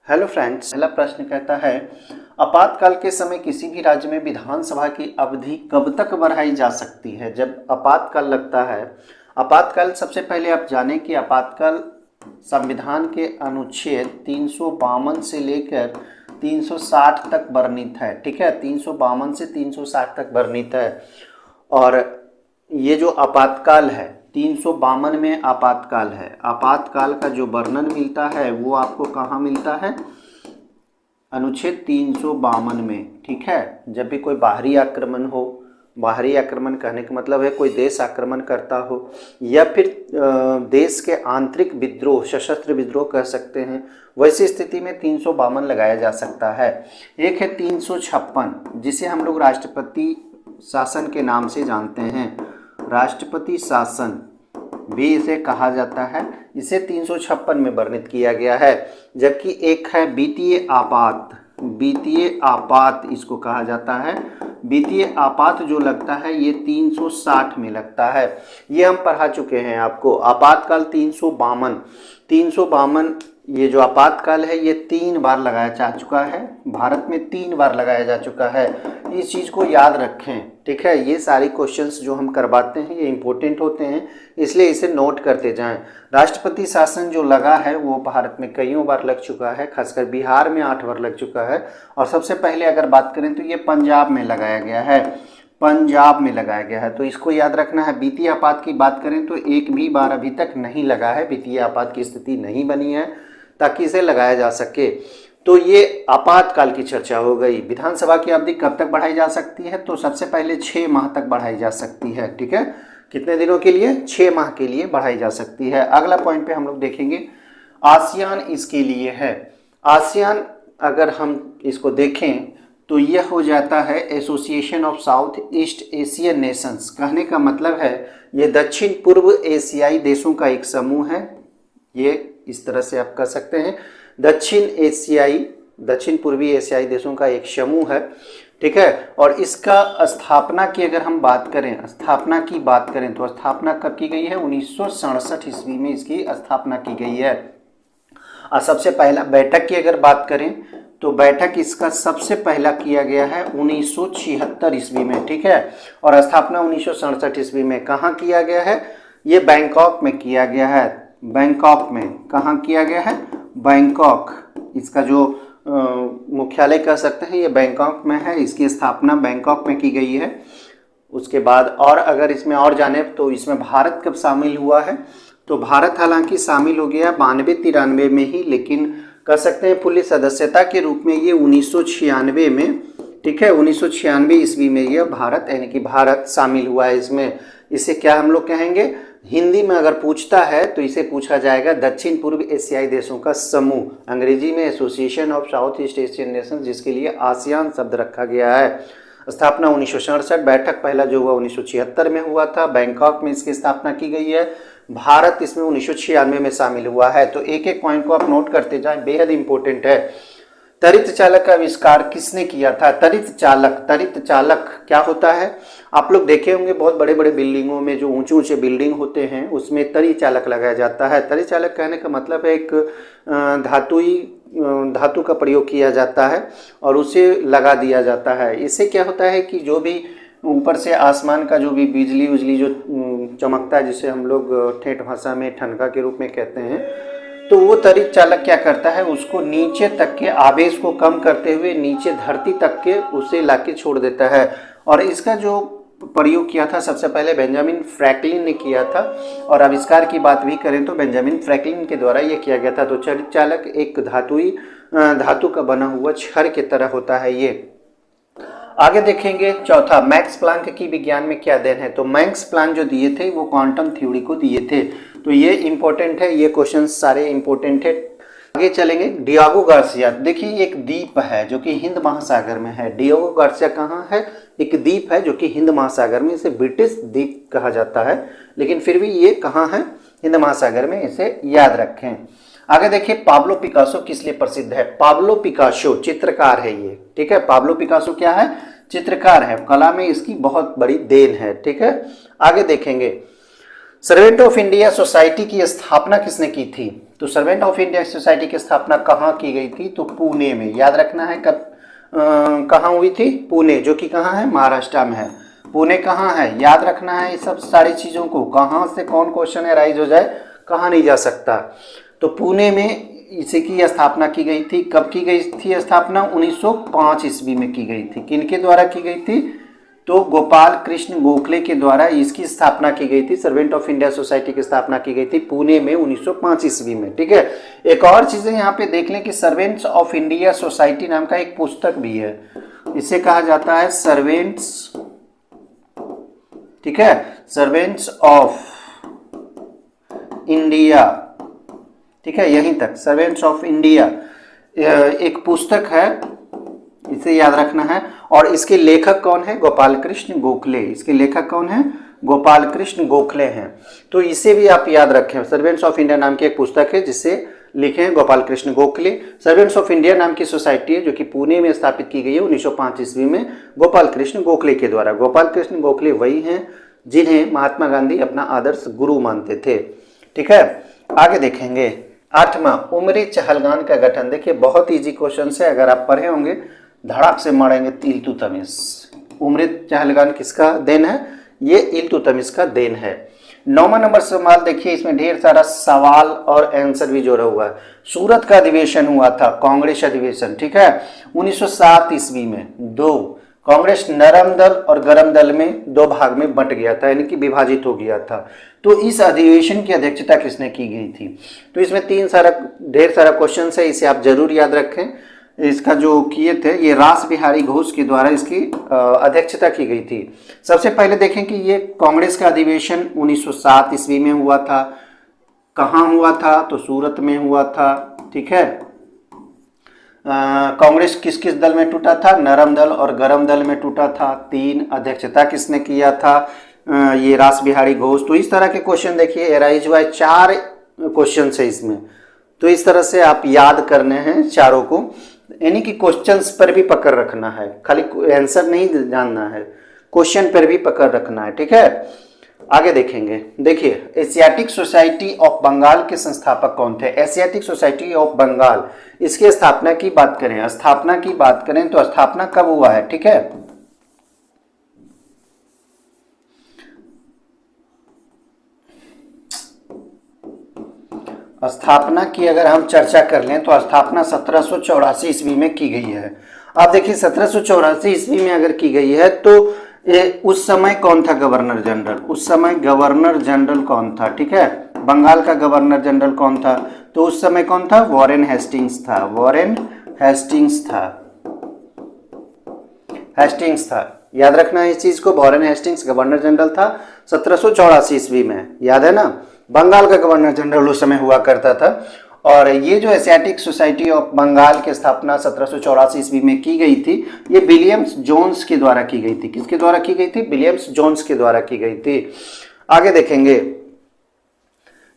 Hello friends, पहला प्रश्न कहता है आपातकाल के समय किसी भी राज्य में विधानसभा की अवधि कब तक बढ़ाई जा सकती है। जब आपातकाल लगता है, आपातकाल सबसे पहले आप जानें कि आपातकाल संविधान के अनुच्छेद 352 से लेकर 360 तक वर्णित है। ठीक है, 352 से 360 तक वर्णित है। और ये जो आपातकाल है 352 में आपातकाल है। आपातकाल का जो वर्णन मिलता है वो आपको कहाँ मिलता है? अनुच्छेद 352 में। ठीक है, जब भी कोई बाहरी आक्रमण हो, बाहरी आक्रमण कहने का मतलब है कोई देश आक्रमण करता हो या फिर देश के आंतरिक विद्रोह, सशस्त्र विद्रोह कह सकते हैं, वैसी स्थिति में 352 लगाया जा सकता है। एक है 356 जिसे हम लोग राष्ट्रपति शासन के नाम से जानते हैं। राष्ट्रपति शासन भी इसे कहा जाता है। इसे 356 में वर्णित किया गया है। जबकि एक है वित्तीय आपात। वित्तीय आपात इसको कहा जाता है। वित्तीय आपात जो लगता है ये 360 में लगता है। ये हम पढ़ा चुके हैं आपको। आपातकाल 352 ये जो आपातकाल है ये 3 बार लगाया जा चुका है। भारत में 3 बार लगाया जा चुका है। इस चीज़ को याद रखें। ठीक है, ये सारी क्वेश्चंस जो हम करवाते हैं ये इंपॉर्टेंट होते हैं, इसलिए इसे नोट करते जाएं। राष्ट्रपति शासन जो लगा है वो भारत में कईयों बार लग चुका है, खासकर बिहार में 8 बार लग चुका है। और सबसे पहले अगर बात करें तो ये पंजाब में लगाया गया है। पंजाब में लगाया गया है, तो इसको याद रखना है। वित्तीय आपात की बात करें तो एक भी बार अभी तक नहीं लगा है, वित्तीय आपात की स्थिति नहीं बनी है ताकि इसे लगाया जा सके। तो ये आपातकाल की चर्चा हो गई। विधानसभा की अवधि कब तक बढ़ाई जा सकती है? तो सबसे पहले 6 माह तक बढ़ाई जा सकती है। ठीक है, कितने दिनों के लिए? 6 माह के लिए बढ़ाई जा सकती है। अगला पॉइंट पे हम लोग देखेंगे आसियान इसके लिए है। आसियान अगर हम इसको देखें तो यह हो जाता है association of south east Asian Nations. कहने का मतलब है ये दक्षिण पूर्व एशियाई देशों का एक समूह है। ये इस तरह से आप कह सकते हैं दक्षिण पूर्वी एशियाई देशों का एक समूह है। ठीक है, और इसका स्थापना की अगर हम बात करें, स्थापना की बात करें तो स्थापना कब की गई है? 1967 ईस्वी में इसकी स्थापना की गई है। और सबसे पहला बैठक की अगर बात करें तो बैठक इसका सबसे पहला किया गया है 1976 ईस्वी में। ठीक है, और स्थापना 1967 ईस्वी में कहाँ किया गया है? ये बैंकॉक में किया गया है। बैंकॉक में कहाँ किया गया है? बैंकॉक। इसका जो मुख्यालय कह सकते हैं ये बैंकॉक में है। इसकी स्थापना बैंकॉक में की गई है। उसके बाद और अगर इसमें और जाने तो इसमें भारत कब शामिल हुआ है? तो भारत हालांकि शामिल हो गया 92-93 में ही, लेकिन कह सकते हैं पूर्ण सदस्यता के रूप में ये 1996 में। ठीक है, 1996 ईस्वी में यह भारत यानी कि भारत शामिल हुआ है इसमें। इसे क्या हम लोग कहेंगे? हिंदी में अगर पूछता है तो इसे पूछा जाएगा दक्षिण पूर्व एशियाई देशों का समूह। अंग्रेजी में association of south east Asian Nations, जिसके लिए आसियान शब्द रखा गया है। स्थापना 1967, बैठक पहला जो हुआ 1976 में हुआ था। बैंकॉक में इसकी स्थापना की गई है। भारत इसमें 1996 में शामिल हुआ है। तो एक एक पॉइंट को आप नोट करते जाएं, बेहद इंपॉर्टेंट है। तरित चालक का आविष्कार किसने किया था? तरित चालक क्या होता है? आप लोग देखे होंगे बहुत बड़े बड़े बिल्डिंगों में जो ऊंचे ऊंचे बिल्डिंग होते हैं उसमें तरी चालक लगाया जाता है। तरी चालक कहने का मतलब है एक धातु का प्रयोग किया जाता है और उसे लगा दिया जाता है। इससे क्या होता है कि जो भी ऊपर से आसमान का जो भी बिजली उजली जो चमकता है, जिसे हम लोग ठेठ भाषा में ठनका के रूप में कहते हैं, तो वो तरित चालक क्या करता है? उसको नीचे तक के आवेश को कम करते हुए नीचे धरती तक के उसे लाके छोड़ देता है। और इसका जो प्रयोग किया था सबसे पहले बेंजामिन फ्रैंकलिन ने किया था। और आविष्कार की बात भी करें तो बेंजामिन फ्रैंकलिन के द्वारा ये किया गया था। तो तरित चालक एक धातु का बना हुआ छड़ की तरह होता है ये। आगे देखेंगे चौथा, मैक्स प्लांक की विज्ञान में क्या देन है? तो मैक्स प्लांक जो दिए थे वो क्वांटम थ्योरी को दिए थे। तो ये इंपॉर्टेंट है, ये क्वेश्चन सारे इंपॉर्टेंट है। आगे चलेंगे, डियागो गार्सिया। देखिए एक द्वीप है जो कि हिंद महासागर में है। डियागो गार्सिया कहाँ है? एक द्वीप है जो कि हिंद महासागर में। इसे ब्रिटिश द्वीप कहा जाता है, लेकिन फिर भी ये कहाँ है? हिंद महासागर में। इसे याद रखें। आगे देखिए पाब्लो पिकासो किस लिए प्रसिद्ध है? पाब्लो पिकासो चित्रकार है ये। ठीक है, पाब्लो पिकासो क्या है? चित्रकार है। कला में इसकी बहुत बड़ी देन है। ठीक है, आगे देखेंगे सर्वेंट ऑफ इंडिया सोसाइटी की स्थापना किसने की थी? तो सर्वेंट ऑफ इंडिया सोसाइटी की स्थापना कहाँ की गई थी? तो पुणे में। याद रखना है कब कहाँ हुई थी? पुणे, जो कि कहाँ है? महाराष्ट्र में है। पुणे कहाँ है? याद रखना है इस सब सारी चीज़ों को। कहाँ से कौन क्वेश्चन राइज हो जाए, कहाँ नहीं जा सकता। तो पुणे में इसी की स्थापना की गई थी। कब की गई थी स्थापना? 1905 ईस्वी में की गई थी। किनके द्वारा की गई थी? तो गोपाल कृष्ण गोखले के द्वारा इसकी स्थापना की गई थी। सर्वेंट ऑफ इंडिया सोसाइटी की स्थापना की गई थी पुणे में 1905 ईस्वी में। ठीक है। एक और चीजें यहाँ पे देख लें कि सर्वेंट्स ऑफ इंडिया सोसाइटी नाम का एक पुस्तक भी है। इसे कहा जाता है सर्वेंट्स, ठीक है, सर्वेंट्स ऑफ इंडिया, ठीक है, यहीं तक सर्वेंट्स ऑफ इंडिया एक पुस्तक है, इसे याद रखना है। और इसके लेखक कौन है? गोपाल कृष्ण गोखले। इसके लेखक कौन है? गोपाल कृष्ण गोखले हैं। तो इसे भी आप याद रखें। सर्वेंट्स ऑफ इंडिया नाम की एक पुस्तक है जिसे लिखे हैं Gopal Krishna Gokhale. Servants of India नाम की सोसाइटी है जो कि पुणे में स्थापित की गई है 1905 ईस्वी में गोपाल कृष्ण गोखले के द्वारा। गोपाल कृष्ण गोखले वही हैं जिन्हें महात्मा गांधी अपना आदर्श गुरु मानते थे। ठीक है, आगे देखेंगे। 8वां, उमरी चहलगान का गठन। देखिए बहुत इजी क्वेश्चन है, अगर आप पढ़े होंगे धड़ाक से मारेंगे इल्तुतमिश। उमरी चहलगान किसका देन है? ये इल्तुतमिश का देन है। 9वां नंबर सवाल देखिए, इसमें ढेर सारा सवाल और आंसर भी जोड़ा हुआ है। सूरत का अधिवेशन हुआ था, कांग्रेस अधिवेशन, ठीक है, 1907 ईस्वी में। कांग्रेस नरम दल और गरम दल में दो भाग में बंट गया था, यानी कि विभाजित हो गया था। तो इस अधिवेशन की अध्यक्षता किसने की गई थी? तो इसमें ढेर सारा क्वेश्चन है, इसे आप जरूर याद रखें। इसका जो किए थे ये रास बिहारी घोष के द्वारा इसकी अध्यक्षता की गई थी। सबसे पहले देखें कि ये कांग्रेस का अधिवेशन 1907 ईस्वी में हुआ था। कहाँ हुआ था? तो सूरत में हुआ था। ठीक है, कांग्रेस किस किस दल में टूटा था? नरम दल और गरम दल में टूटा था। 3, अध्यक्षता किसने किया था? ये रास बिहारी घोष। तो इस तरह के क्वेश्चन देखिए एराइज हुआ है। 4 क्वेश्चन है इसमें, तो इस तरह से आप याद करने हैं चारों को, यानी कि क्वेश्चंस पर भी पकड़ रखना है, खाली आंसर नहीं जानना है, क्वेश्चन पर भी पकड़ रखना है। ठीक है, आगे देखेंगे। देखिए एशियाटिक सोसाइटी ऑफ बंगाल के संस्थापक कौन थे? एशियाटिक सोसाइटी ऑफ बंगाल, इसकी स्थापना की बात करें, स्थापना की बात करें तो स्थापना कब हुआ है? ठीक है, स्थापना की अगर हम चर्चा कर लें तो स्थापना 1784 ईस्वी में की गई है। आप देखिए 1784 ईस्वी में अगर की गई है तो उस समय कौन था गवर्नर जनरल? उस समय गवर्नर जनरल कौन था? ठीक है, बंगाल का गवर्नर जनरल कौन था? तो उस समय कौन था? वॉरेन हेस्टिंग्स था। वॉरेन हेस्टिंग्स था। हेस्टिंग्स था, याद रखना है इस चीज को। वॉरेन हेस्टिंग्स गवर्नर जनरल था 1784 ईस्वी में, याद है ना। बंगाल का गवर्नर जनरल उस समय हुआ करता था। और ये जो एशियाटिक सोसाइटी ऑफ बंगाल की स्थापना 1784 ईस्वी में की गई थी, ये विलियम्स जोन्स के द्वारा की गई थी। किसके द्वारा की गई थी? विलियम्स जोन्स के द्वारा की गई थी। आगे देखेंगे,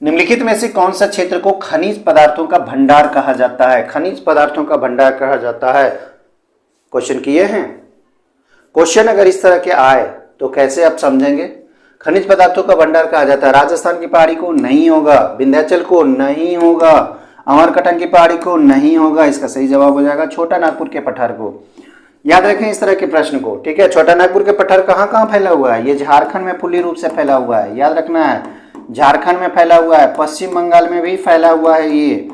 निम्नलिखित में से कौन सा क्षेत्र को खनिज पदार्थों का भंडार कहा जाता है? खनिज पदार्थों का भंडार कहा जाता है। क्वेश्चन किए हैं। क्वेश्चन अगर इस तरह के आए तो कैसे आप समझेंगे? खनिज पदार्थों का भंडार कहा जाता है। राजस्थान की पहाड़ी को नहीं होगा, विंध्याचल को नहीं होगा, अमरकंटक की पहाड़ी को नहीं होगा। इसका सही जवाब हो जाएगा छोटा नागपुर के पठार को। याद रखें इस तरह के प्रश्न को। ठीक है, छोटा नागपुर के पठार कहाँ कहाँ फैला हुआ है? ये झारखंड में पूर्ण रूप से फैला हुआ है, याद रखना है। झारखंड में फैला हुआ है, पश्चिम बंगाल में भी फैला हुआ है ये।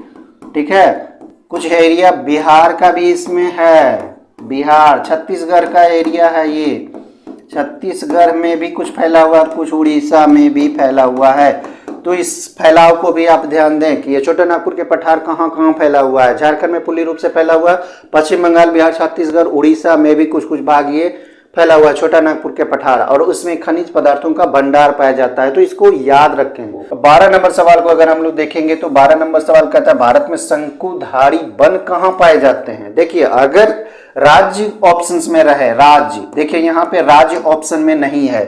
ठीक है, कुछ एरिया बिहार का भी इसमें है, बिहार, छत्तीसगढ़ का एरिया है ये, छत्तीसगढ़ में भी कुछ फैला हुआ, कुछ उड़ीसा में भी फैला हुआ है। तो इस फैलाव को भी आप ध्यान दें कि ये छोटा नागपुर के पठार कहाँ कहाँ फैला हुआ है। झारखंड में पूर्ण रूप से फैला हुआ है, पश्चिम बंगाल, बिहार, छत्तीसगढ़, उड़ीसा में भी कुछ कुछ भाग ये फैला हुआ है छोटा नागपुर के पठार, और उसमें खनिज पदार्थों का भंडार पाया जाता है। तो इसको याद रखें। 12 नंबर सवाल को अगर हम लोग देखेंगे तो 12 नंबर सवाल कहता है भारत में शंकुधारी वन कहाँ पाए जाते हैं? देखिए अगर राज्य ऑप्शंस में रहे, राज्य, देखिए यहाँ पे राज्य ऑप्शन में नहीं है,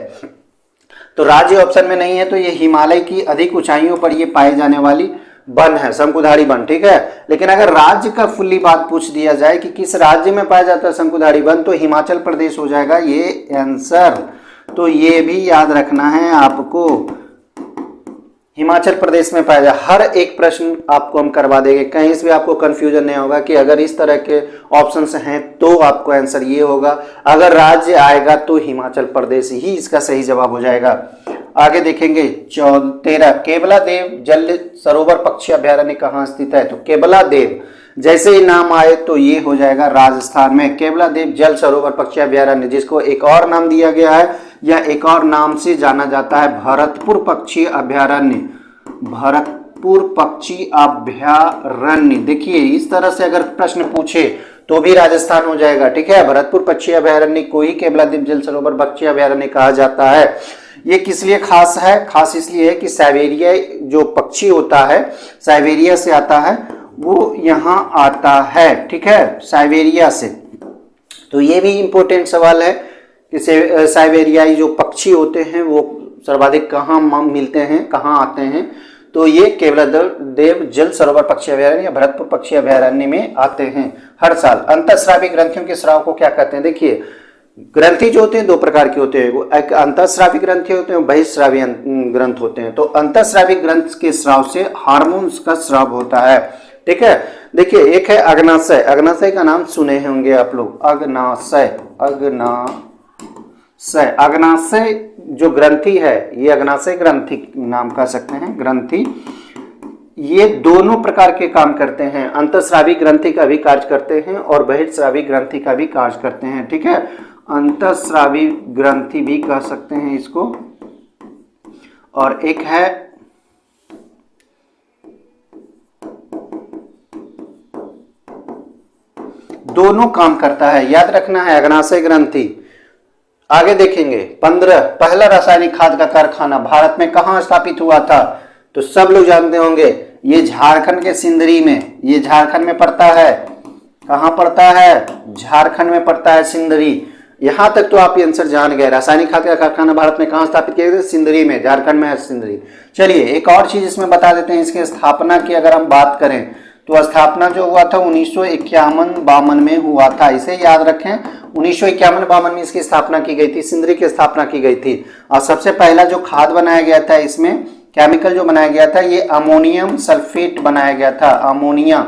तो राज्य ऑप्शन में नहीं है तो ये हिमालय की अधिक ऊंचाइयों पर ये पाए जाने वाली वन है, शंकुधारी वन। ठीक है, लेकिन अगर राज्य का फुल्ली बात पूछ दिया जाए कि किस राज्य में पाया जाता है शंकुधारी वन, तो हिमाचल प्रदेश हो जाएगा ये आंसर। तो ये भी याद रखना है आपको, हिमाचल प्रदेश में पाया जाए। हर एक प्रश्न आपको हम करवा देंगे, कहीं से भी आपको कंफ्यूजन नहीं होगा कि अगर इस तरह के ऑप्शंस हैं तो आपको आंसर ये होगा, अगर राज्य आएगा तो हिमाचल प्रदेश ही इसका सही जवाब हो जाएगा। आगे देखेंगे 13, केवला देव जल सरोवर पक्षी अभ्यारण्य कहाँ स्थित है? तो केवला देव जैसे ही नाम आए तो ये हो जाएगा राजस्थान में, केवला देव जल सरोवर पक्षी अभ्यारण्य, जिसको एक और नाम दिया गया है या एक और नाम से जाना जाता है भरतपुर पक्षी अभ्यारण्य। भरतपुर पक्षी अभ्यारण्य, देखिए इस तरह से अगर प्रश्न पूछे तो भी राजस्थान हो जाएगा, ठीक है। भरतपुर पक्षी अभ्यारण्य को ही केवला देव जल सरोवर पक्षी अभ्यारण्य कहा जाता है। ये किस लिए खास है? खास इसलिए है कि साइबेरिया जो पक्षी होता है, साइबेरिया से आता है, वो यहाँ आता है, ठीक है, साइबेरिया से। तो ये भी इंपॉर्टेंट सवाल है कि साइबेरियाई जो पक्षी होते हैं वो सर्वाधिक कहाँ मिलते हैं, कहाँ आते हैं? तो ये केवला देव जल सरोवर पक्षी अभ्यारण्य या भरतपुर पक्षी अभ्यारण्य में आते हैं हर साल। अंतःस्रावी ग्रंथियों के स्राव को क्या कहते हैं? देखिए ग्रंथि जो होते हैं दो प्रकार के होते हैं, वो एक अंतःस्रावी ग्रंथि होते हैं, बहिःस्रावी ग्रंथ होते हैं। तो अंतःस्रावी ग्रंथ के स्राव से हार्मोन्स का स्राव होता है, ठीक है। देखिए एक है अग्नाशय, अग्नाशय का नाम सुने होंगे आप लोग, अग्नाशय, अग्नाशय, अग्नाशय जो ग्रंथि है, ये अग्नाशय ग्रंथि नाम कह सकते हैं, ग्रंथि। ये दोनों प्रकार के काम करते हैं, अंतःस्रावी ग्रंथि का भी कार्य करते हैं और बहिःस्रावी ग्रंथि का भी कार्य करते हैं, ठीक है। अंतःस्रावी ग्रंथि भी कह सकते हैं इसको, और एक है दोनों काम करता है, याद रखना है, अग्नाशय ग्रंथि। आगे देखेंगे 15, पहला रासायनिक खाद का कारखाना भारत में कहाँ स्थापित हुआ था? तो सब लोग जानते होंगे, ये झारखंड के सिंदरी में, ये झारखंड में पड़ता है। कहाँ पड़ता है? झारखंड में पड़ता है, सिंदरी। यहां तक तो आप ये आंसर जान गए। रासायनिक खाद का कारखाना भारत में कहाँ स्थापित किया गया? सिंदरी में, झारखंड में है सिंदरी। चलिए एक और चीज इसमें बता देते हैं, इसकी स्थापना की अगर हम बात करें तो स्थापना जो हुआ था 1951-52 में हुआ था, इसे याद रखें। 1951-52 में इसकी स्थापना की गई थी, सिंदरी की स्थापना की गई थी। और सबसे पहला जो खाद बनाया गया था, इसमें केमिकल जो बनाया गया था, ये अमोनियम सल्फेट बनाया गया था, अमोनिया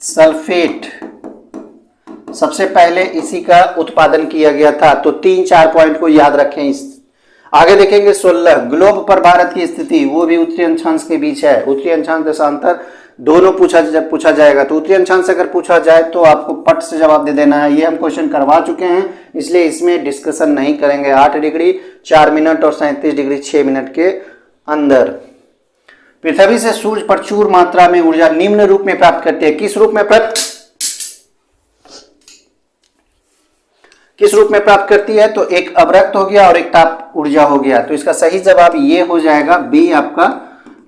सल्फेट, सबसे पहले इसी का उत्पादन किया गया था। तो 3-4 पॉइंट को याद रखें। इस आगे देखेंगे 16, ग्लोब पर भारत की स्थिति, वो भी उत्तरी अक्षांश के बीच है। उत्तरी अक्षांश देशांतर दोनों पूछा जाएगा। तो उत्तरी अक्षांश अगर पूछा जाए तो आपको पट से जवाब दे देना है। ये हम क्वेश्चन करवा चुके हैं, इसलिए इसमें डिस्कशन नहीं करेंगे। 8 डिग्री 4 मिनट और 37 डिग्री 6 मिनट के अंदर पृथ्वी से सूर्य प्रचुर मात्रा में ऊर्जा निम्न रूप में प्राप्त करती है। किस रूप में प्राप्त करती है? तो एक अवरक्त हो गया और एक ताप ऊर्जा हो गया। तो इसका सही जवाब ये हो जाएगा बी आपका,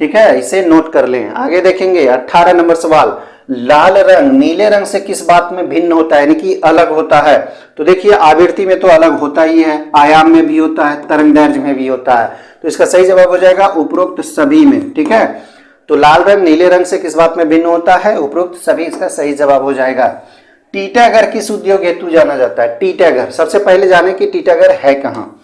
ठीक है, इसे नोट कर लें। आगे देखेंगे 18 नंबर सवाल, लाल रंग नीले रंग से किस बात में भिन्न होता है, यानी कि अलग होता है? तो देखिए आवृत्ति में तो अलग होता ही है, आयाम में भी होता है, तरंग दैर्घ्य में भी होता है। तो इसका सही जवाब हो जाएगा उपरोक्त सभी में, ठीक है। तो लाल रंग नीले रंग से किस बात में भिन्न होता है? उपरोक्त सभी, इसका सही जवाब हो जाएगा। टीटागढ़ किस उद्योग हेतु जाना जाता है? टीटागढ़, सबसे पहले जाने की टीटागढ़ है कहाँ?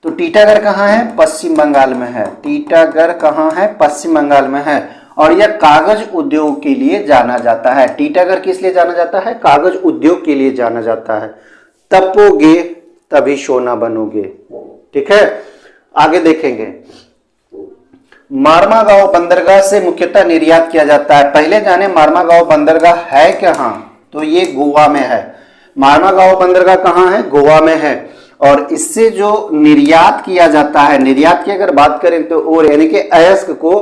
तो टीटागढ़ कहाँ है? पश्चिम बंगाल में है। टीटागढ़ कहाँ है? पश्चिम बंगाल में है। और यह कागज उद्योग के लिए जाना जाता है। टीटागढ़ किस लिए जाना जाता है? कागज उद्योग के लिए जाना जाता है। तपोगे तभी सोना बनोगे, ठीक है। आगे देखेंगे मारमा गांव बंदरगाह से मुख्यतः निर्यात किया जाता है। पहले जाने मारमा गांव बंदरगाह है कहाँ? तो ये गोवा में है। मारमा गांव बंदरगाह कहाँ है? गोवा में है। और इससे जो निर्यात किया जाता है, निर्यात की अगर बात करें तो और यानी कि अयस्क को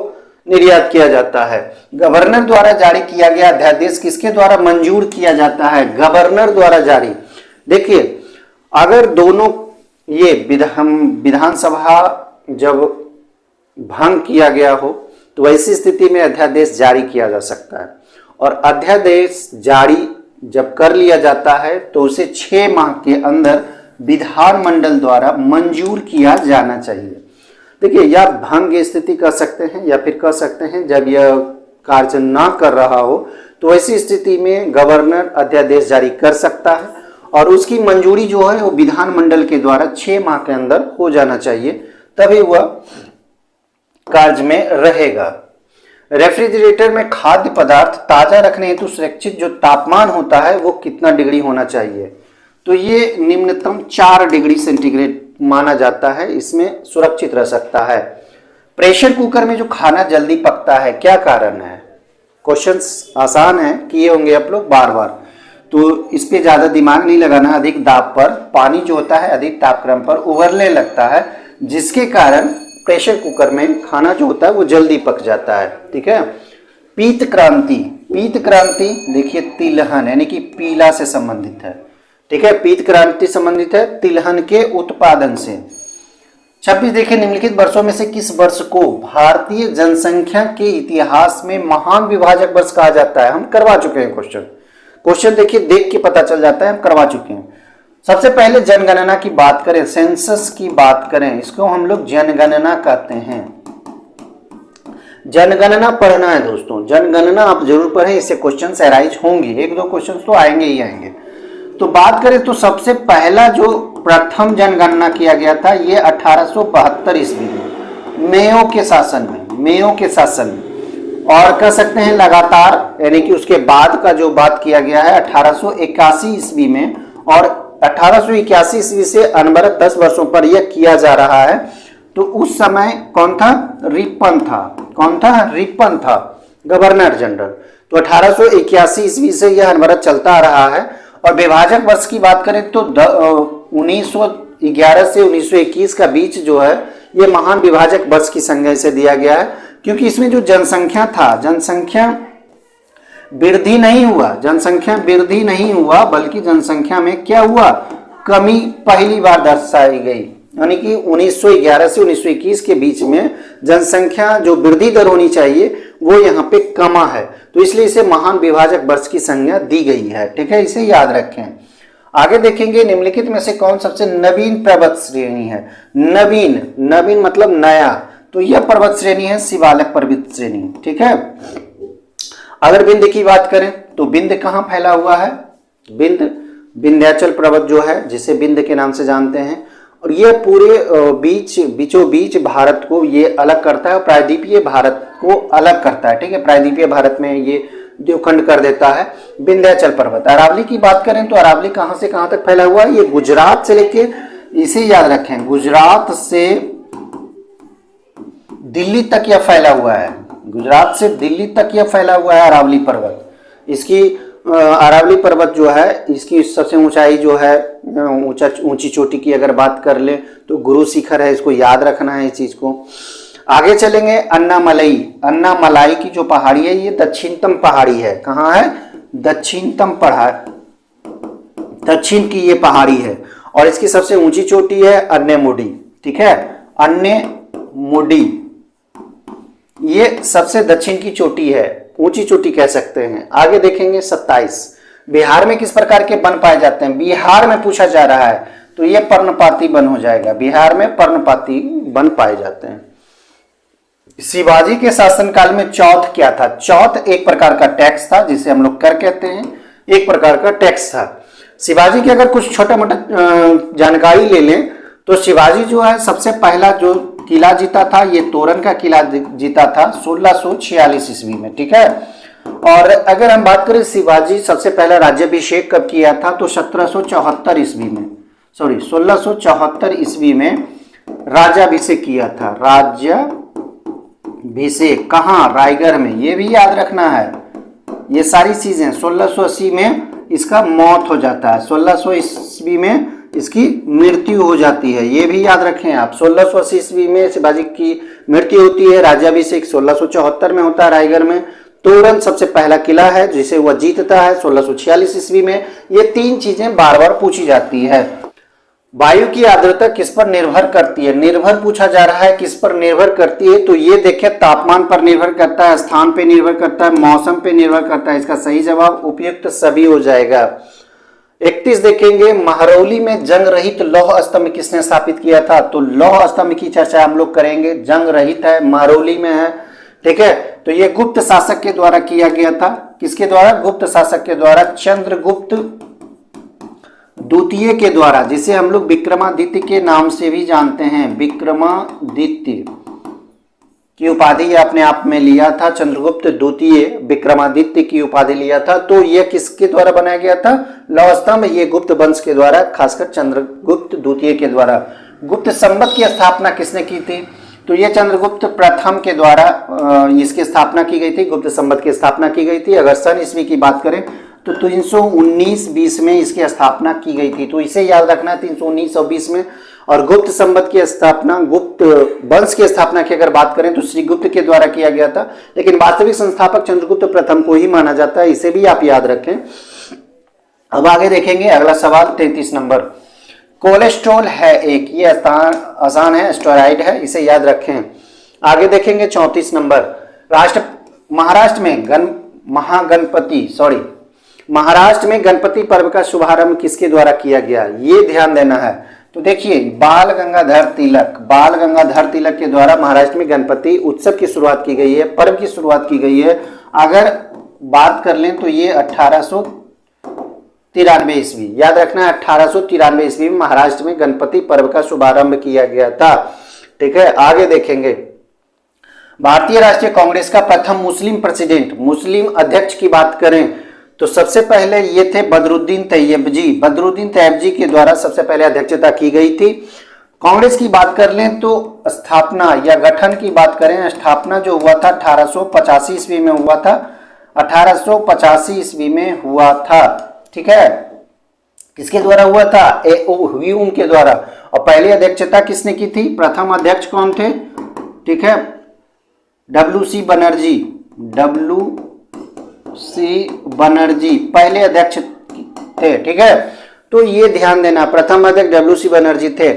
निर्यात किया जाता है। गवर्नर द्वारा जारी किया गया अध्यादेश किसके द्वारा मंजूर किया जाता है? गवर्नर द्वारा जारी। देखिए अगर दोनों ये विधानसभा जब भंग किया गया हो तो ऐसी स्थिति में अध्यादेश जारी किया जा सकता है। और अध्यादेश जारी जब कर लिया जाता है तो उसे 6 माह के अंदर विधानमंडल द्वारा मंजूर किया जाना चाहिए। देखिए या भंग स्थिति कह सकते हैं या फिर कह सकते हैं जब यह कार्य ना कर रहा हो तो ऐसी स्थिति में गवर्नर अध्यादेश जारी कर सकता है। और उसकी मंजूरी जो है वो विधानमंडल के द्वारा 6 माह के अंदर हो जाना चाहिए, तभी वह कार्य में रहेगा। रेफ्रिजरेटर में खाद्य पदार्थ ताजा रखने हेतु सुरक्षित जो तापमान होता है वो कितना डिग्री होना चाहिए? तो ये निम्नतम 4 डिग्री सेंटीग्रेड माना जाता है, इसमें सुरक्षित रह सकता है। प्रेशर कुकर में जो खाना जल्दी पकता है, क्या कारण है? क्वेश्चंस आसान है, किए होंगे आप लोग बार बार, तो इस पे ज्यादा दिमाग नहीं लगाना। अधिक दाब पर पानी जो होता है अधिक तापक्रम पर उबलने लगता है, जिसके कारण प्रेशर कुकर में खाना जो होता है वो जल्दी पक जाता है। ठीक है। पीत क्रांति, पीत क्रांति देखिए तिलहन यानी कि पीला से संबंधित है। ठीक है, पीत क्रांति संबंधित है तिलहन के उत्पादन से। 26 देखिए, निम्नलिखित वर्षों में से किस वर्ष को भारतीय जनसंख्या के इतिहास में महान विभाजक वर्ष कहा जाता है? हम करवा चुके हैं क्वेश्चन देखिए, देख के पता चल जाता है हम करवा चुके हैं। सबसे पहले जनगणना की बात करें, सेंसस की बात करें, इसको हम लोग जनगणना कहते हैं। जनगणना पढ़ना है दोस्तों, जनगणना आप जरूर पढ़ें, इससे क्वेश्चन अराइज होंगे, 1-2 क्वेश्चन तो आएंगे ही आएंगे। तो बात करें तो सबसे पहला जो प्रथम जनगणना किया गया था ये 1872 ईस्वी में मेयो के शासन में, और कह सकते हैं लगातार यानी कि उसके बाद का जो बात किया गया है 1881 ईस्वी में, और 1881 ईस्वी से अनवरत 10 वर्षों पर यह किया जा रहा है। तो उस समय कौन था? रिपन था गवर्नर जनरल। तो 1881 ईस्वी से यह अनवरत चलता आ रहा है। और विभाजक वर्ष की बात करें तो 1911 से 1921 का बीच जो है ये महान विभाजक वर्ष की संज्ञा से दिया गया है, क्योंकि इसमें जो जनसंख्या था, जनसंख्या वृद्धि नहीं हुआ बल्कि जनसंख्या में क्या हुआ? कमी पहली बार दर्शाई गई, यानी कि 1911 से 1921 के बीच में जनसंख्या जो वृद्धि दर होनी चाहिए वो यहाँ पे कमा है, तो इसलिए इसे महान विभाजक वर्ष की संज्ञा दी गई है। ठीक है, इसे याद रखें। आगे देखेंगे निम्नलिखित में से कौन सबसे नवीन पर्वत श्रेणी है? नवीन मतलब नया, तो यह पर्वत श्रेणी है शिवालिक पर्वत श्रेणी। ठीक है। अगर विंध्य की बात करें तो विंध्य कहाँ फैला हुआ है? विंध्याचल पर्वत जो है जिसे विंध्य के नाम से जानते हैं, और ये पूरे बीचों बीच भारत को ये अलग करता है, प्रायद्वीपीय भारत को अलग करता है। ठीक है, प्रायद्वीपीय भारत में ये द्वीपखंड कर देता है विंध्याचल पर्वत। अरावली की बात करें तो अरावली कहां से कहां तक फैला हुआ है? ये गुजरात से लेके, इसे याद रखें, गुजरात से दिल्ली तक यह फैला हुआ है, गुजरात से दिल्ली तक यह फैला हुआ है अरावली पर्वत। इसकी अरावली पर्वत जो है इसकी सबसे ऊंचाई जो है ऊंची चोटी की अगर बात कर ले तो गुरु शिखर है, इसको याद रखना है इस चीज को। आगे चलेंगे अन्नामलाई की जो पहाड़ी है ये दक्षिणतम पहाड़ी है। कहाँ है? दक्षिणतम पहाड़ी, दक्षिण की ये पहाड़ी है, और इसकी सबसे ऊंची चोटी है अन्नेमुडी। ठीक है, अन्नेमुडी ये सबसे दक्षिण की चोटी है, ऊंची चोटी कह सकते हैं। आगे देखेंगे 27, बिहार में किस प्रकार के वन पाए जाते हैं? बिहार में पूछा जा रहा है तो ये पर्णपाती वन हो जाएगा, बिहार में पर्णपाती वन पाए जाते हैं। शिवाजी के शासनकाल में चौथ क्या था? चौथ एक प्रकार का टैक्स था जिसे हम लोग कर कहते हैं, एक प्रकार का टैक्स था। शिवाजी की अगर कुछ छोटा मोटा जानकारी ले लें तो शिवाजी जो है सबसे पहला जो किला जीता था ये तोरण का किला जीता था 1646 ईस्वी में। ठीक है, और अगर हम बात करें शिवाजी सबसे पहला राज्याभिषेक कब किया था तो 1774 ईस्वी में, 1674 ईस्वी में राज्याभिषेक किया था। राज्याभिषेक कहाँ? रायगढ़ में, ये भी याद रखना है। ये सारी चीजें 1680 में इसका मौत हो जाता है, 1600 ईस्वी में इसकी मृत्यु हो जाती है, ये भी याद रखें आप। 1680 ईस्वी में शिवाजी की मृत्यु होती है, राज्याभिषेक 1674 में होता है रायगढ़ में। तोरण सबसे पहला किला है जिसे वह जीतता है 1646 ईस्वी में। ये 3 चीजें बार बार पूछी जाती है। वायु की आर्द्रता किस पर निर्भर करती है? निर्भर पूछा जा रहा है, किस पर निर्भर करती है? तो ये देखिए तापमान पर निर्भर करता है, स्थान पे निर्भर करता है, मौसम पे निर्भर करता है। इसका सही जवाब उपयुक्त सभी हो जाएगा। 31 देखेंगे, महरौली में जंग रहित लौह स्तंभ किसने स्थापित किया था? तो लौह स्तंभ की चर्चा हम लोग करेंगे, जंग रहित है, महरौली में है। ठीक है, तो ये गुप्त शासक के द्वारा किया गया था। किसके द्वारा? गुप्त शासक के द्वारा, चंद्रगुप्त द्वितीय के द्वारा, जिसे हम लोग विक्रमादित्य के नाम से भी जानते हैं, विक्रमादित्य की उपाधि अपने आप में लिया था, चंद्रगुप्त द्वितीय विक्रमादित्य की उपाधि लिया था। तो यह किसके द्वारा बनाया गया था? लौह स्तंभ, ये गुप्त वंश के द्वारा, खासकर चंद्रगुप्त द्वितीय के द्वारा। गुप्त संवत की स्थापना किसने की थी? तो ये चंद्रगुप्त प्रथम के द्वारा इसकी स्थापना की गई थी, गुप्त संवत की स्थापना की गई थी। अगर सन ईस्वी की बात करें तो 319-20 में इसकी स्थापना की गई थी। तो इसे याद रखना, 319 और 20 में। और गुप्त संवत की स्थापना, गुप्त वंश की स्थापना की अगर बात करें तो श्रीगुप्त के द्वारा किया गया था, लेकिन वास्तविक संस्थापक चंद्रगुप्त प्रथम को ही माना जाता है। इसे भी आप याद रखें। अब आगे देखेंगे अगला सवाल 33 नंबर। कोलेस्ट्रॉल है एक, ये आसान है, स्टेरॉइड है, इसे याद रखें। आगे देखेंगे 34 नंबर। महाराष्ट्र में गणपति पर्व का शुभारंभ किसके द्वारा किया गया? ये ध्यान देना है। तो देखिए, बाल गंगाधर तिलक के द्वारा महाराष्ट्र में गणपति उत्सव की शुरुआत की गई है, पर्व की शुरुआत की गई है। अगर बात कर लें तो ये 1893 ईस्वी, याद रखना है, 1893 ईस्वी में महाराष्ट्र में गणपति पर्व का शुभारंभ किया गया था। ठीक है, आगे देखेंगे। भारतीय राष्ट्रीय कांग्रेस का प्रथम मुस्लिम प्रेसिडेंट, मुस्लिम अध्यक्ष की बात करें तो सबसे पहले ये थे बदरुद्दीन तैयब जी के द्वारा सबसे पहले अध्यक्षता की गई थी। कांग्रेस की बात कर लें तो स्थापना या गठन की बात करें, स्थापना जो हुआ था 1885 ईस्वी में हुआ था, 1885 ईस्वी में हुआ था। ठीक है, किसके द्वारा हुआ था? ह्यूम के द्वारा। और पहली अध्यक्षता किसने की थी? प्रथम अध्यक्ष कौन थे? ठीक है, WC बनर्जी पहले अध्यक्ष थे। ठीक है, तो ये ध्यान देना, प्रथम अध्यक्ष WC बनर्जी थे।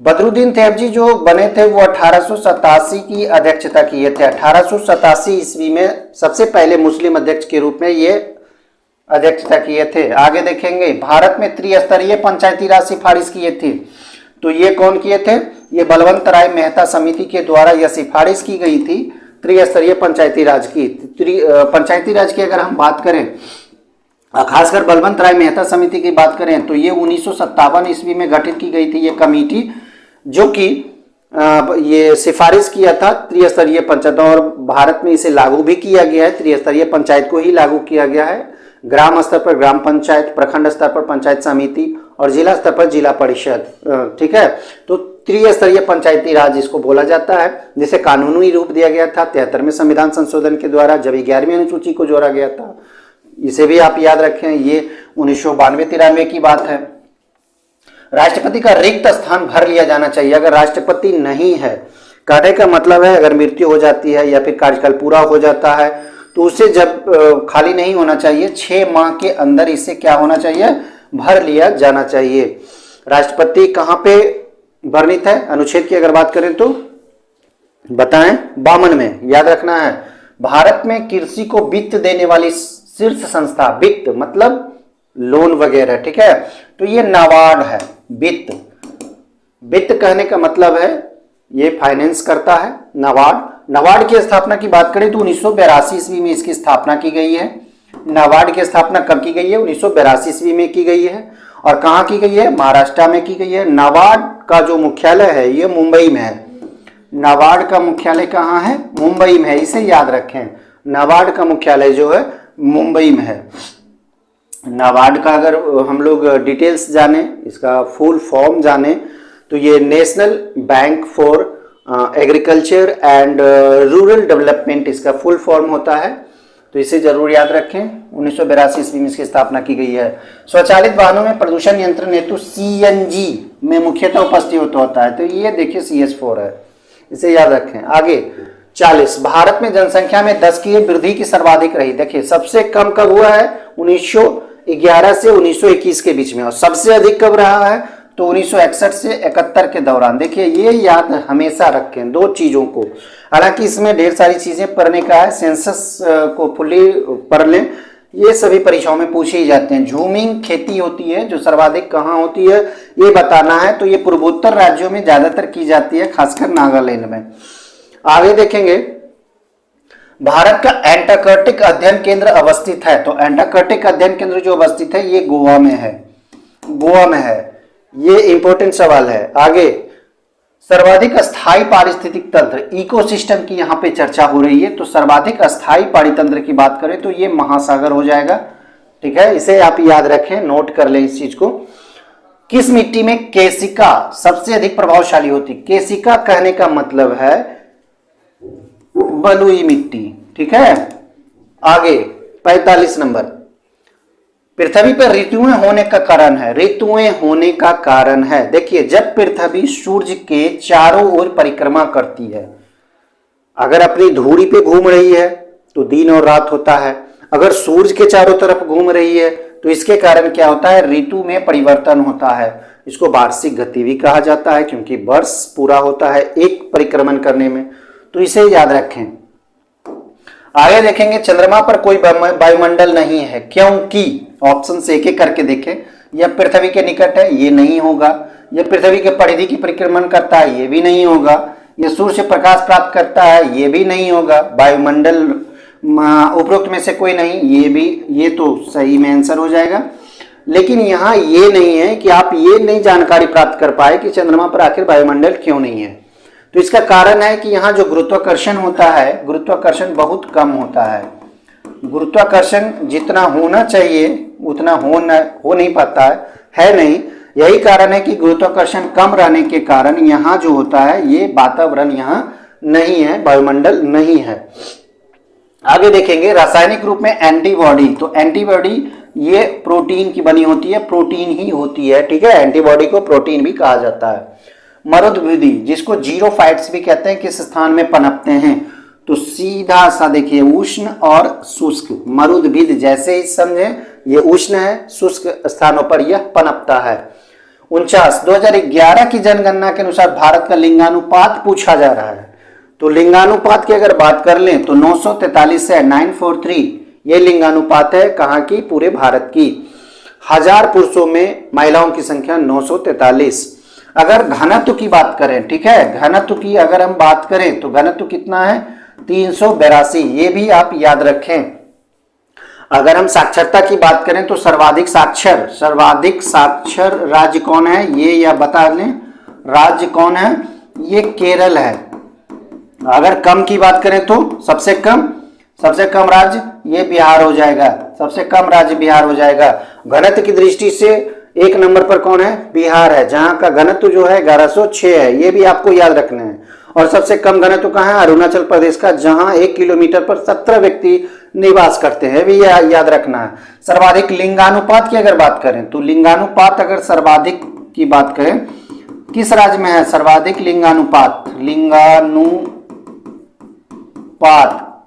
बदरुद्दीन तैयब जी जो बने थे वो 1887 की अध्यक्षता किए थे। 1887 ईस्वी में सबसे पहले मुस्लिम अध्यक्ष के रूप में ये अध्यक्षता किए थे। आगे देखेंगे, भारत में त्रिस्तरीय पंचायती राज सिफारिश किए थे। तो ये कौन किए थे? ये बलवंत राय मेहता समिति के द्वारा यह सिफारिश की गई थी त्रिस्तरीय पंचायती राज की। पंचायती राज की अगर हम बात करें, खासकर बलवंत राय मेहता समिति की बात करें तो ये 1957 ईस्वी में गठित की गई थी ये कमेटी, जो कि ये सिफारिश किया था त्रिस्तरीय पंचायत, और भारत में इसे लागू भी किया गया है। त्रिस्तरीय पंचायत को ही लागू किया गया है। ग्राम स्तर पर ग्राम पंचायत, प्रखंड स्तर पर पंचायत समिति और जिला स्तर पर जिला परिषद। ठीक है, तो त्रिस्तरीय पंचायती राज इसको बोला जाता है, जिसे कानूनी रूप दिया गया था 73वें संविधान संशोधन के द्वारा, जब 11वीं अनुसूची को जोड़ा गया था। इसे भी आप याद रखें, ये 1992-93 की बात है। राष्ट्रपति का रिक्त स्थान भर लिया जाना चाहिए अगर राष्ट्रपति नहीं है। कहने का मतलब है अगर मृत्यु हो जाती है या फिर कार्यकाल पूरा हो जाता है तो उसे जब खाली नहीं होना चाहिए, 6 माह के अंदर इसे क्या होना चाहिए? भर लिया जाना चाहिए। राष्ट्रपति कहाँ पे वर्णित है? अनुच्छेद की अगर बात करें तो बताएं, 52 में। याद रखना है, भारत में कृषि को वित्त देने वाली शीर्ष संस्था, वित्त मतलब लोन वगैरह। ठीक है, तो ये नाबार्ड है। वित्त कहने का मतलब है ये फाइनेंस करता है, नाबार्ड की स्थापना की बात करें तो 1982 ईस्वी में इसकी स्थापना की गई है। नाबार्ड की स्थापना कब की गई है? 1982 ईस्वी में की गई है। और कहाँ की गई है? महाराष्ट्र में की गई है। नाबार्ड का जो मुख्यालय है ये मुंबई में है। नाबार्ड का मुख्यालय कहाँ है? मुंबई में है, इसे याद रखें। नाबार्ड का मुख्यालय जो है मुंबई में है। नाबार्ड का अगर हम लोग डिटेल्स जाने, इसका फुल फॉर्म जाने, तो ये national bank for agriculture and rural development इसका फुल फॉर्म होता है, तो इसे जरूर याद रखें। 1982 ईस्वी में इसकी स्थापना की गई है। स्वचालित वाहनों में प्रदूषण नियंत्रण हेतु CNG में मुख्यतः उपस्थित होता है, तो ये देखिए CS4 है, इसे याद रखें। आगे 40, भारत में जनसंख्या में 10 की वृद्धि की सर्वाधिक रही। देखिए सबसे कम कब हुआ है? 1911 से 1921 के बीच में, और सबसे अधिक कब रहा है? तो 1961 से 71 के दौरान। देखिए ये याद हमेशा रखें दो चीजों को। हालांकि इसमें ढेर सारी चीजें पढ़ने का है, सेंसस को फुली पढ़ लें, ये सभी परीक्षाओं में पूछे ही जाते हैं। झूमिंग खेती होती है जो सर्वाधिक कहाँ होती है ये बताना है, तो ये पूर्वोत्तर राज्यों में ज्यादातर की जाती है, खासकर नागालैंड में। आगे देखेंगे, भारत का एंटार्कटिक अध्ययन केंद्र अवस्थित है, तो एंटार्कटिक अध्ययन केंद्र जो अवस्थित है ये गोवा में है। गोवा में है। ये इंपॉर्टेंट सवाल है। आगे, सर्वाधिक अस्थायी पारिस्थितिक तंत्र, इकोसिस्टम की यहाँ पे चर्चा हो रही है, तो सर्वाधिक अस्थायी पारितंत्र की बात करें तो ये महासागर हो जाएगा। ठीक है, इसे आप याद रखें, नोट कर लें इस चीज को। किस मिट्टी में केशिका सबसे अधिक प्रभावशाली होती? केशिका कहने का मतलब है बलुई मिट्टी। ठीक है, आगे 45 नंबर, पृथ्वी पर ऋतुएं होने का कारण है। ऋतुएं होने का कारण है, देखिए, जब पृथ्वी सूर्य के चारों ओर परिक्रमा करती है, अगर अपनी धुरी पे घूम रही है तो दिन और रात होता है, अगर सूर्य के चारों तरफ घूम रही है तो इसके कारण क्या होता है? ऋतु में परिवर्तन होता है। इसको वार्षिक गति भी कहा जाता है, क्योंकि वर्ष पूरा होता है एक परिक्रमण करने में, तो इसे याद रखें। आगे देखेंगे, चंद्रमा पर कोई वायुमंडल नहीं है, क्योंकि ऑप्शन से एक एक करके देखें। यह पृथ्वी के निकट है, ये नहीं होगा। यह पृथ्वी के परिधि की परिक्रमण करता है, ये भी नहीं होगा। यह सूर्य से प्रकाश प्राप्त करता है, ये भी नहीं होगा। वायुमंडल उपरोक्त में से कोई नहीं, ये भी, ये तो सही में आंसर हो जाएगा। लेकिन यहाँ ये नहीं है कि आप ये नहीं जानकारी प्राप्त कर पाए कि चंद्रमा पर आखिर वायुमंडल क्यों नहीं है। तो इसका कारण है कि यहाँ जो गुरुत्वाकर्षण होता है, गुरुत्वाकर्षण बहुत कम होता है। गुरुत्वाकर्षण जितना होना चाहिए उतना हो नहीं पाता है नहीं। यही कारण है कि गुरुत्वाकर्षण कम रहने के कारण यहाँ जो होता है, ये वातावरण यहाँ नहीं है, वायुमंडल नहीं है। आगे देखेंगे, रासायनिक रूप में एंटीबॉडी, तो एंटीबॉडी ये प्रोटीन की बनी होती है, प्रोटीन ही होती है। ठीक है, एंटीबॉडी को प्रोटीन भी कहा जाता है। मरुद्भिदी, जिसको जीरोफाइट्स भी कहते हैं, किस स्थान में पनपते हैं? तो सीधा सा देखिए, उष्ण और शुष्क। मरुद्भिद जैसे ही समझे, ये उष्ण है, शुष्क स्थानों पर यह पनपता है। 49, 2011 की जनगणना के अनुसार भारत का लिंगानुपात पूछा जा रहा है। तो लिंगानुपात की अगर बात कर लें तो 943 है, 943 ये लिंगानुपात है, कहाँ की? पूरे भारत की। 1000 पुरुषों में महिलाओं की संख्या 943। अगर घनत्व की बात करें, ठीक है, घनत्व की अगर हम बात करें तो घनत्व कितना है? 382, ये भी आप याद रखें। अगर हम साक्षरता की बात करें तो सर्वाधिक साक्षर राज्य कौन है? ये या बता लें, राज्य कौन है? ये केरल है। अगर कम की बात करें तो सबसे कम राज्य ये बिहार हो जाएगा, सबसे कम राज्य बिहार हो जाएगा। घनत्व की दृष्टि से एक नंबर पर कौन है? बिहार है, जहां का घनत्व जो है 1106 है, ये भी आपको याद रखना है। और सबसे कम घनत्व कहाँ है? अरुणाचल प्रदेश का, जहां 1 किलोमीटर पर 17 व्यक्ति निवास करते हैं, भी याद रखना है। सर्वाधिक लिंगानुपात की अगर बात करें तो लिंगानुपात अगर सर्वाधिक की बात करें, किस राज्य में है सर्वाधिक लिंगानुपात? लिंगानुपात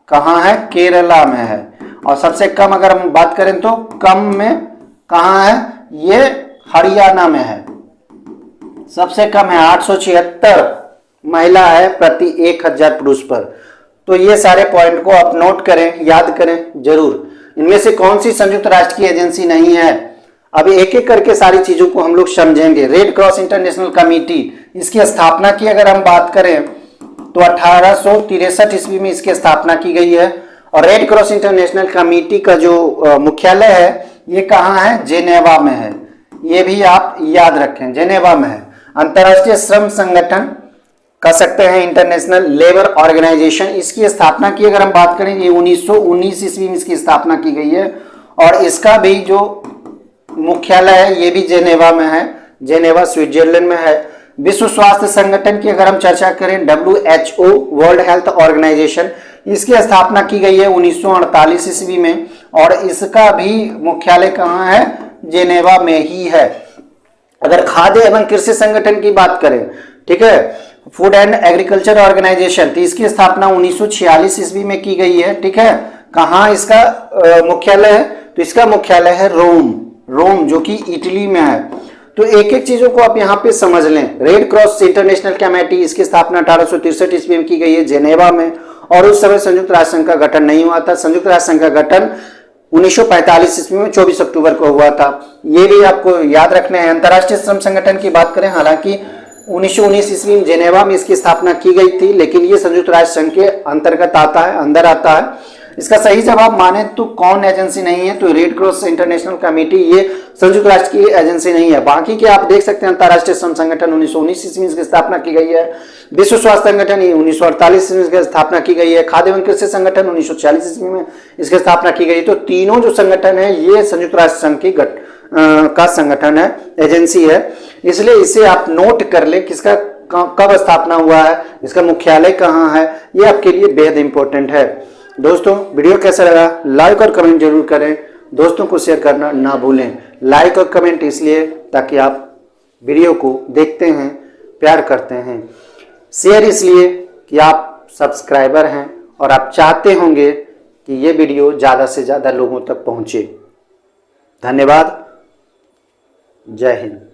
कहाँ है? केरला में है। और सबसे कम अगर हम बात करें तो कम में कहाँ है? ये हरियाणा में है, सबसे कम है 876 महिला है प्रति 1000 पुरुष पर। तो ये सारे पॉइंट को आप नोट करें, याद करें जरूर। इनमें से कौन सी संयुक्त राष्ट्र की एजेंसी नहीं है? अभी एक एक करके सारी चीजों को हम लोग समझेंगे। रेड क्रॉस इंटरनेशनल कमेटी, इसकी स्थापना की अगर हम बात करें तो 1863 ईस्वी में इसकी स्थापना की गई है। और रेड क्रॉस इंटरनेशनल कमेटी का जो मुख्यालय है ये कहाँ है? जेनेवा में है, ये भी आप याद रखें, जेनेवा में है। अंतर्राष्ट्रीय श्रम संगठन कह सकते हैं, इंटरनेशनल लेबर ऑर्गेनाइजेशन, इसकी स्थापना की अगर हम बात करें ये 1919 ईस्वी में इसकी स्थापना की गई है। और इसका भी जो मुख्यालय है ये भी जेनेवा में है, जेनेवा स्विट्जरलैंड में है। विश्व स्वास्थ्य संगठन की अगर हम चर्चा करें, WHO वर्ल्ड हेल्थ ऑर्गेनाइजेशन, इसकी स्थापना की गई है 1948 ईस्वी में। और इसका भी मुख्यालय कहाँ है? जेनेवा में ही है। अगर खाद्य एवं कृषि संगठन की बात करें, ठीक है, फूड एंड एग्रीकल्चर ऑर्गेनाइजेशन, तो इसकी स्थापना 1946 ईस्वी में की गई है। ठीक है, कहाँ इसका मुख्यालय है? तो इसका मुख्यालय है रोम, जो कि इटली में है। तो एक एक चीजों को आप यहाँ पे समझ लें। रेड क्रॉस इंटरनेशनल कमेटी, इसकी स्थापना 1863 ईस्वी में की गई है जेनेवा में। और उस समय संयुक्त राष्ट्र संघ का गठन नहीं हुआ था। संयुक्त राष्ट्र संघ का गठन 1945 ईस्वी में 24 अक्टूबर को हुआ था, ये भी आपको याद रखना है। अंतर्राष्ट्रीय श्रम संगठन की बात करें, हालांकि 1919 ईस्वी में जेनेवा में इसकी स्थापना की गई थी, लेकिन ये संयुक्त राष्ट्र संघ के अंतर्गत आता है, अंदर आता है। इसका सही जवाब माने तो कौन एजेंसी नहीं है, तो रेड क्रॉस इंटरनेशनल कमेटी ये संयुक्त राष्ट्र की एजेंसी नहीं है। बाकी के आप देख सकते हैं, अंतर्राष्ट्रीय श्रम संगठन 1919 ईस्वी में इसकी स्थापना की गई है, विश्व स्वास्थ्य संगठन 1948 ईस्वी में इसकी स्थापना की गई है, खाद्य एवं कृषि संगठन 1946 ईस्वी में इसकी स्थापना की गई। तो तीनों जो संगठन है ये संयुक्त राष्ट्र संघ की का संगठन है, एजेंसी है, इसलिए इसे आप नोट कर ले किसका कब स्थापना हुआ है, इसका मुख्यालय कहाँ है, ये आपके लिए बेहद इंपॉर्टेंट है। दोस्तों वीडियो कैसा लगा लाइक और कमेंट जरूर करें, दोस्तों को शेयर करना ना भूलें। लाइक और कमेंट इसलिए ताकि आप वीडियो को देखते हैं, प्यार करते हैं, शेयर इसलिए कि आप सब्सक्राइबर हैं और आप चाहते होंगे कि ये वीडियो ज़्यादा से ज़्यादा लोगों तक पहुँचे। धन्यवाद, जय हिंद।